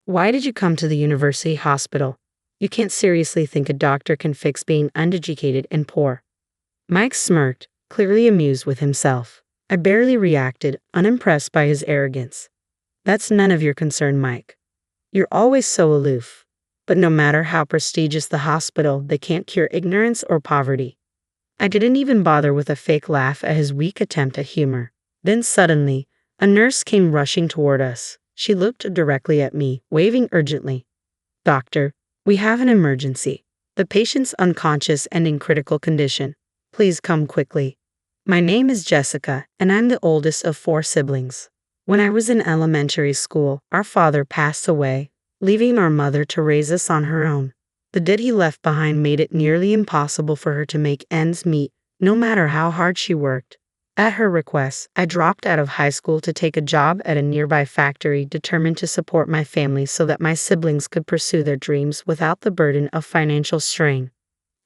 Why did you come to the university hospital? You can't seriously think a doctor can fix being uneducated and poor. Mike smirked, clearly amused with himself. I barely reacted, unimpressed by his arrogance. That's none of your concern, Mike. You're always so aloof. But no matter how prestigious the hospital, they can't cure ignorance or poverty. I didn't even bother with a fake laugh at his weak attempt at humor. Then suddenly, a nurse came rushing toward us. She looked directly at me, waving urgently. Doctor, we have an emergency. The patient's unconscious and in critical condition. Please come quickly. My name is Jessica, and I'm the oldest of 4 siblings. When I was in elementary school, our father passed away, leaving our mother to raise us on her own. The debt he left behind made it nearly impossible for her to make ends meet, no matter how hard she worked. At her request, I dropped out of high school to take a job at a nearby factory, determined to support my family so that my siblings could pursue their dreams without the burden of financial strain.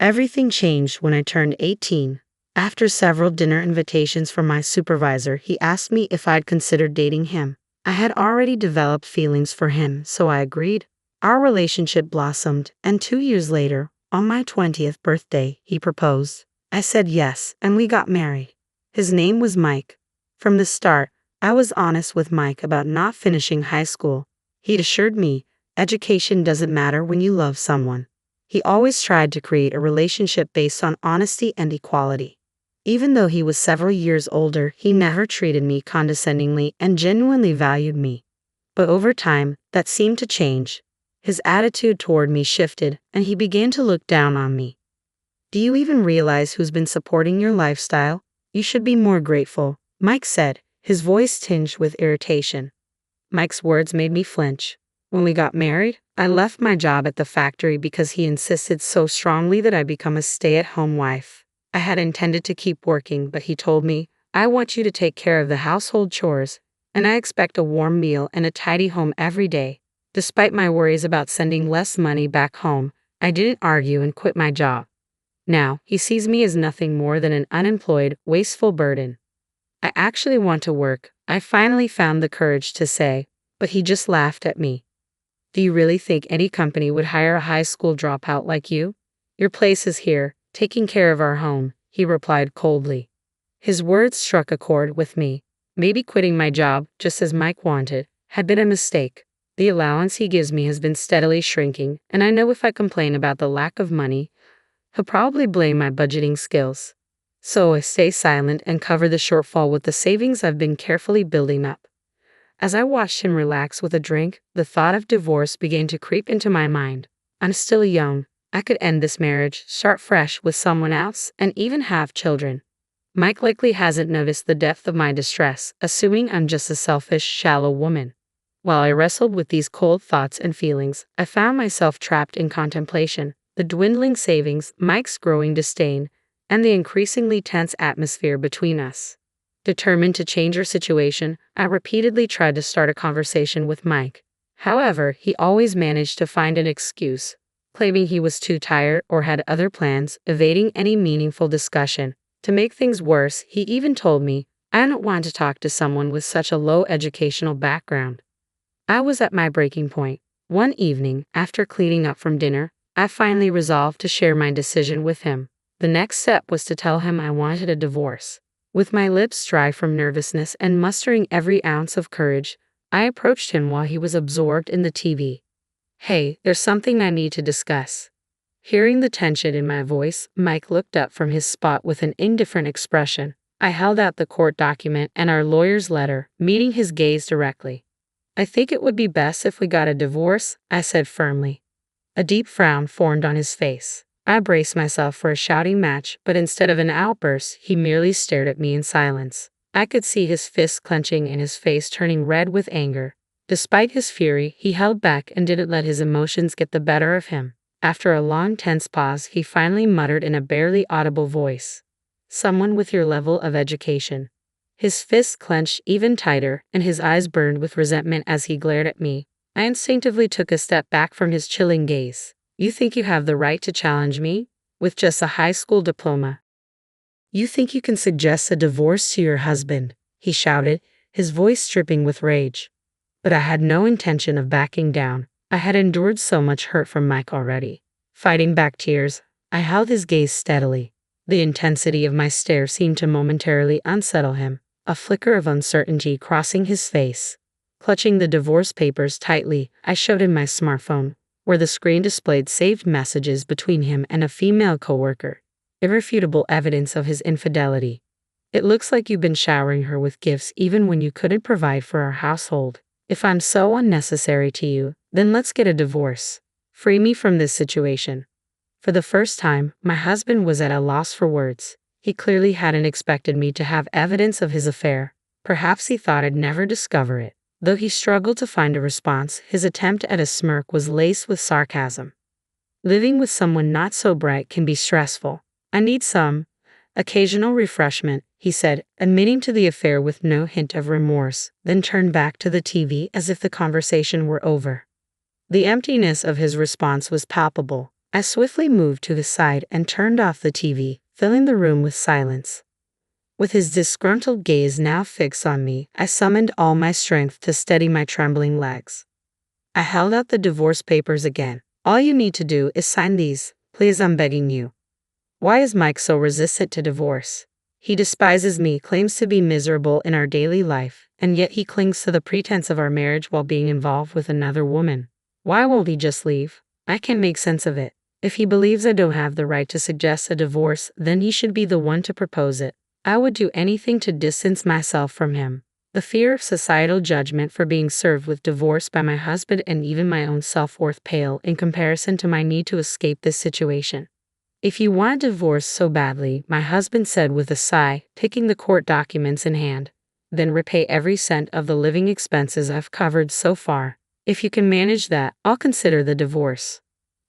Everything changed when I turned 18. After several dinner invitations from my supervisor, he asked me if I'd considered dating him. I had already developed feelings for him, so I agreed. Our relationship blossomed, and 2 years later, on my 20th birthday, he proposed. I said yes, and we got married. His name was Mike. From the start, I was honest with Mike about not finishing high school. He assured me, education doesn't matter when you love someone. He always tried to create a relationship based on honesty and equality. Even though he was several years older, he never treated me condescendingly and genuinely valued me. But over time, that seemed to change. His attitude toward me shifted, and he began to look down on me. Do you even realize who's been supporting your lifestyle? You should be more grateful, Mike said, his voice tinged with irritation. Mike's words made me flinch. When we got married, I left my job at the factory because he insisted so strongly that I become a stay-at-home wife. I had intended to keep working, but he told me, I want you to take care of the household chores, and I expect a warm meal and a tidy home every day. Despite my worries about sending less money back home, I didn't argue and quit my job. Now, he sees me as nothing more than an unemployed, wasteful burden. I actually want to work, I finally found the courage to say, but he just laughed at me. Do you really think any company would hire a high school dropout like you? Your place is here, taking care of our home, he replied coldly. His words struck a chord with me. Maybe quitting my job, just as Mike wanted, had been a mistake. The allowance he gives me has been steadily shrinking, and I know if I complain about the lack of money, he'll probably blame my budgeting skills. So I stay silent and cover the shortfall with the savings I've been carefully building up. As I watched him relax with a drink, the thought of divorce began to creep into my mind. I'm still young. I could end this marriage, start fresh with someone else, and even have children. Mike likely hasn't noticed the depth of my distress, assuming I'm just a selfish, shallow woman. While I wrestled with these cold thoughts and feelings, I found myself trapped in contemplation. The dwindling savings, Mike's growing disdain, and the increasingly tense atmosphere between us. Determined to change our situation, I repeatedly tried to start a conversation with Mike. However, he always managed to find an excuse, claiming he was too tired or had other plans, evading any meaningful discussion. To make things worse, he even told me, I don't want to talk to someone with such a low educational background. I was at my breaking point. One evening, after cleaning up from dinner, I finally resolved to share my decision with him. The next step was to tell him I wanted a divorce. With my lips dry from nervousness and mustering every ounce of courage, I approached him while he was absorbed in the TV. Hey, there's something I need to discuss. Hearing the tension in my voice, Mike looked up from his spot with an indifferent expression. I held out the court document and our lawyer's letter, meeting his gaze directly. I think it would be best if we got a divorce, I said firmly. A deep frown formed on his face. I braced myself for a shouting match, but instead of an outburst, he merely stared at me in silence. I could see his fists clenching and his face turning red with anger. Despite his fury, he held back and didn't let his emotions get the better of him. After a long, tense pause, he finally muttered in a barely audible voice, "Someone with your level of education." His fists clenched even tighter, and his eyes burned with resentment as he glared at me. I instinctively took a step back from his chilling gaze. You think you have the right to challenge me? With just a high school diploma? You think you can suggest a divorce to your husband? He shouted, his voice dripping with rage. But I had no intention of backing down. I had endured so much hurt from Mike already. Fighting back tears, I held his gaze steadily. The intensity of my stare seemed to momentarily unsettle him, a flicker of uncertainty crossing his face. Clutching the divorce papers tightly, I showed him my smartphone, where the screen displayed saved messages between him and a female coworker. Irrefutable evidence of his infidelity. It looks like you've been showering her with gifts even when you couldn't provide for our household. If I'm so unnecessary to you, then let's get a divorce. Free me from this situation. For the first time, my husband was at a loss for words. He clearly hadn't expected me to have evidence of his affair. Perhaps he thought I'd never discover it. Though he struggled to find a response, his attempt at a smirk was laced with sarcasm. Living with someone not so bright can be stressful. I need some occasional refreshment, he said, admitting to the affair with no hint of remorse, then turned back to the TV as if the conversation were over. The emptiness of his response was palpable. I swiftly moved to his side and turned off the TV, filling the room with silence. With his disgruntled gaze now fixed on me, I summoned all my strength to steady my trembling legs. I held out the divorce papers again. All you need to do is sign these, please, I'm begging you. Why is Mike so resistant to divorce? He despises me, claims to be miserable in our daily life, and yet he clings to the pretense of our marriage while being involved with another woman. Why won't he just leave? I can't make sense of it. If he believes I don't have the right to suggest a divorce, then he should be the one to propose it. I would do anything to distance myself from him. The fear of societal judgment for being served with divorce by my husband and even my own self-worth pale in comparison to my need to escape this situation. If you want a divorce so badly, my husband said with a sigh, taking the court documents in hand, then repay every cent of the living expenses I've covered so far. If you can manage that, I'll consider the divorce.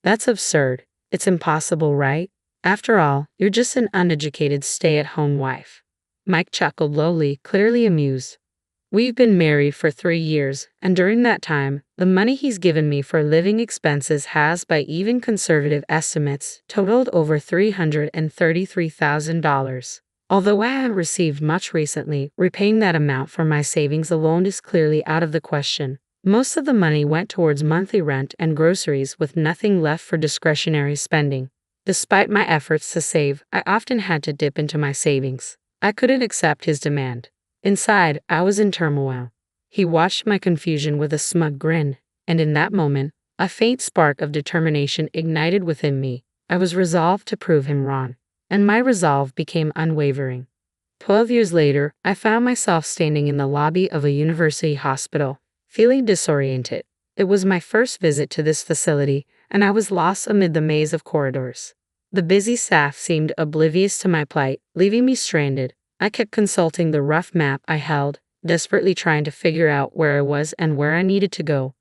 That's absurd. It's impossible, right? After all, you're just an uneducated stay-at-home wife. Mike chuckled lowly, clearly amused. We've been married for 3 years, and during that time, the money he's given me for living expenses has, by even conservative estimates, totaled over $333,000. Although I haven't received much recently, repaying that amount from my savings alone is clearly out of the question. Most of the money went towards monthly rent and groceries, with nothing left for discretionary spending. Despite my efforts to save, I often had to dip into my savings. I couldn't accept his demand. Inside, I was in turmoil. He watched my confusion with a smug grin, and in that moment, a faint spark of determination ignited within me. I was resolved to prove him wrong, and my resolve became unwavering. 12 years later, I found myself standing in the lobby of a university hospital, feeling disoriented. It was my first visit to this facility, and I was lost amid the maze of corridors. The busy staff seemed oblivious to my plight, leaving me stranded. I kept consulting the rough map I held, desperately trying to figure out where I was and where I needed to go.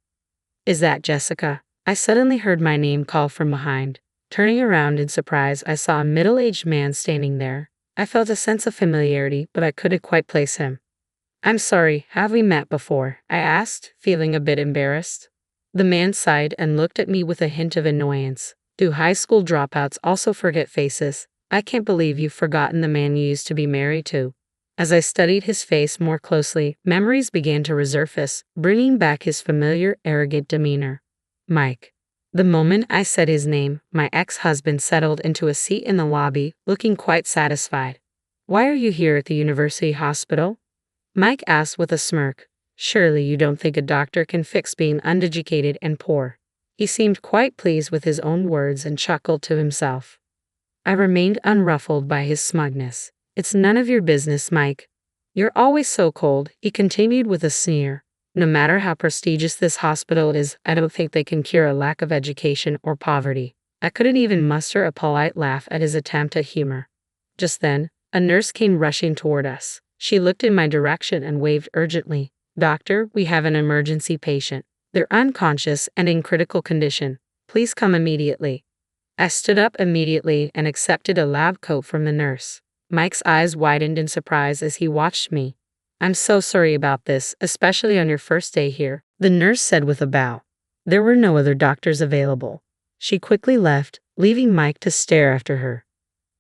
Is that Jessica? I suddenly heard my name called from behind. Turning around in surprise, I saw a middle-aged man standing there. I felt a sense of familiarity, but I couldn't quite place him. I'm sorry, have we met before? I asked, feeling a bit embarrassed. The man sighed and looked at me with a hint of annoyance. Do high school dropouts also forget faces? I can't believe you've forgotten the man you used to be married to. As I studied his face more closely, memories began to resurface, bringing back his familiar, arrogant demeanor. Mike. The moment I said his name, my ex-husband settled into a seat in the lobby, looking quite satisfied. Why are you here at the university hospital? Mike asked with a smirk. Surely you don't think a doctor can fix being uneducated and poor. He seemed quite pleased with his own words and chuckled to himself. I remained unruffled by his smugness. It's none of your business, Mike. You're always so cold, he continued with a sneer. No matter how prestigious this hospital is, I don't think they can cure a lack of education or poverty. I couldn't even muster a polite laugh at his attempt at humor. Just then, a nurse came rushing toward us. She looked in my direction and waved urgently. Doctor, we have an emergency patient. They're unconscious and in critical condition. Please come immediately. I stood up immediately and accepted a lab coat from the nurse. Mike's eyes widened in surprise as he watched me. I'm so sorry about this, especially on your first day here, the nurse said with a bow. There were no other doctors available. She quickly left, leaving Mike to stare after her.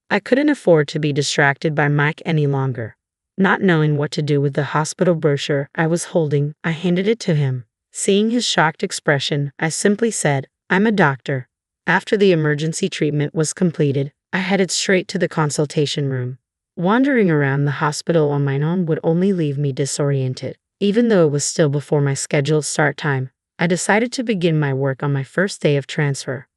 I couldn't afford to be distracted by Mike any longer. Not knowing what to do with the hospital brochure I was holding, I handed it to him. Seeing his shocked expression, I simply said, "I'm a doctor." After the emergency treatment was completed, I headed straight to the consultation room. Wandering around the hospital on my own would only leave me disoriented. Even though it was still before my scheduled start time, I decided to begin my work on my first day of transfer.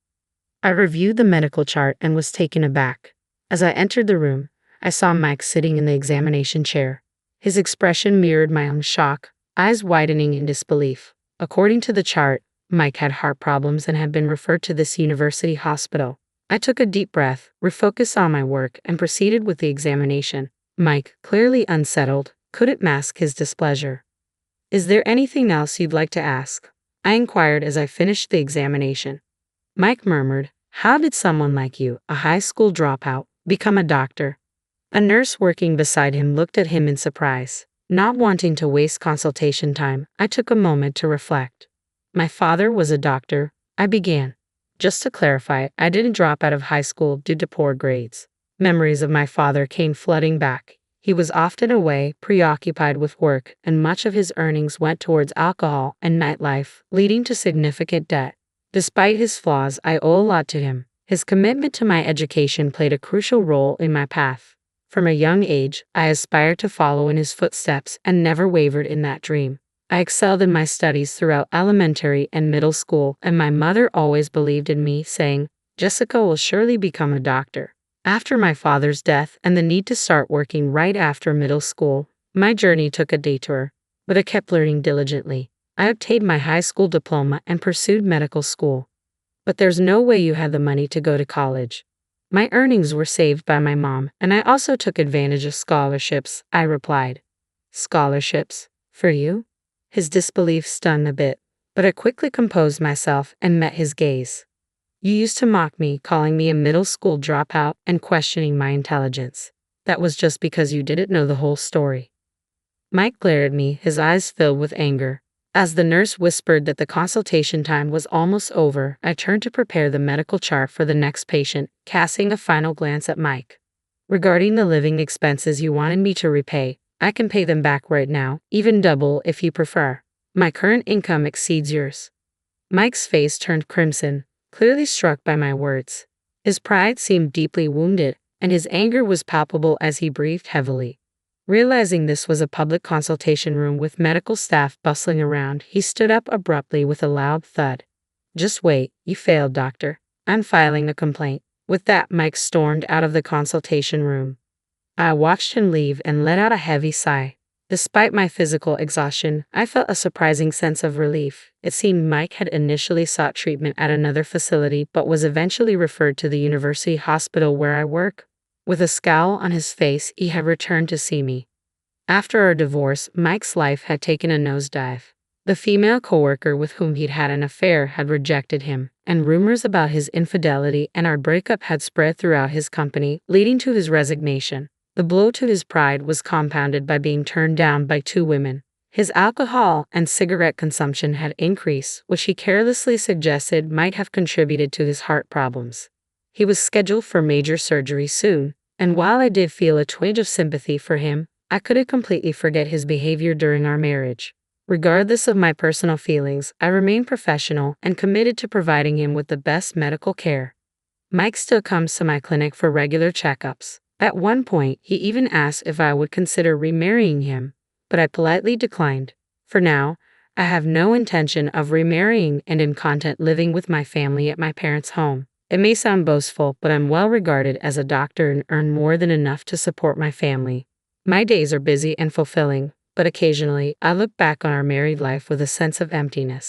I reviewed the medical chart and was taken aback. As I entered the room, I saw Mike sitting in the examination chair. His expression mirrored my own shock, eyes widening in disbelief. According to the chart, Mike had heart problems and had been referred to this university hospital. I took a deep breath, refocused on my work, and proceeded with the examination. Mike, clearly unsettled, couldn't mask his displeasure. "Is there anything else you'd like to ask?" I inquired as I finished the examination. Mike murmured, "How did someone like you, a high school dropout, become a doctor?" A nurse working beside him looked at him in surprise. Not wanting to waste consultation time, I took a moment to reflect. "My father was a doctor," I began. Just to clarify, I didn't drop out of high school due to poor grades. Memories of my father came flooding back. He was often away, preoccupied with work, and much of his earnings went towards alcohol and nightlife, leading to significant debt. Despite his flaws, I owe a lot to him. His commitment to my education played a crucial role in my path. From a young age, I aspired to follow in his footsteps and never wavered in that dream. I excelled in my studies throughout elementary and middle school, and my mother always believed in me, saying, "Jessica will surely become a doctor." After my father's death and the need to start working right after middle school, my journey took a detour, but I kept learning diligently. I obtained my high school diploma and pursued medical school. "But there's no way you had the money to go to college." "My earnings were saved by my mom, and I also took advantage of scholarships," I replied. "Scholarships? For you?" His disbelief stunned a bit, but I quickly composed myself and met his gaze. "You used to mock me, calling me a middle school dropout and questioning my intelligence. That was just because you didn't know the whole story." Mike glared at me, his eyes filled with anger. As the nurse whispered that the consultation time was almost over, I turned to prepare the medical chart for the next patient, casting a final glance at Mike. "Regarding the living expenses you wanted me to repay, I can pay them back right now, even double if you prefer. My current income exceeds yours." Mike's face turned crimson, clearly struck by my words. His pride seemed deeply wounded, and his anger was palpable as he breathed heavily. Realizing this was a public consultation room with medical staff bustling around, he stood up abruptly with a loud thud. "Just wait, you failed, doctor. I'm filing a complaint." With that, Mike stormed out of the consultation room. I watched him leave and let out a heavy sigh. Despite my physical exhaustion, I felt a surprising sense of relief. It seemed Mike had initially sought treatment at another facility but was eventually referred to the university hospital where I work. With a scowl on his face, he had returned to see me. After our divorce, Mike's life had taken a nosedive. The female coworker with whom he'd had an affair had rejected him, and rumors about his infidelity and our breakup had spread throughout his company, leading to his resignation. The blow to his pride was compounded by being turned down by 2 women. His alcohol and cigarette consumption had increased, which he carelessly suggested might have contributed to his heart problems. He was scheduled for major surgery soon, and while I did feel a twinge of sympathy for him, I couldn't completely forget his behavior during our marriage. Regardless of my personal feelings, I remained professional and committed to providing him with the best medical care. Mike still comes to my clinic for regular checkups. At one point, he even asked if I would consider remarrying him, but I politely declined. For now, I have no intention of remarrying and am content living with my family at my parents' home. It may sound boastful, but I'm well regarded as a doctor and earn more than enough to support my family. My days are busy and fulfilling, but occasionally I look back on our married life with a sense of emptiness.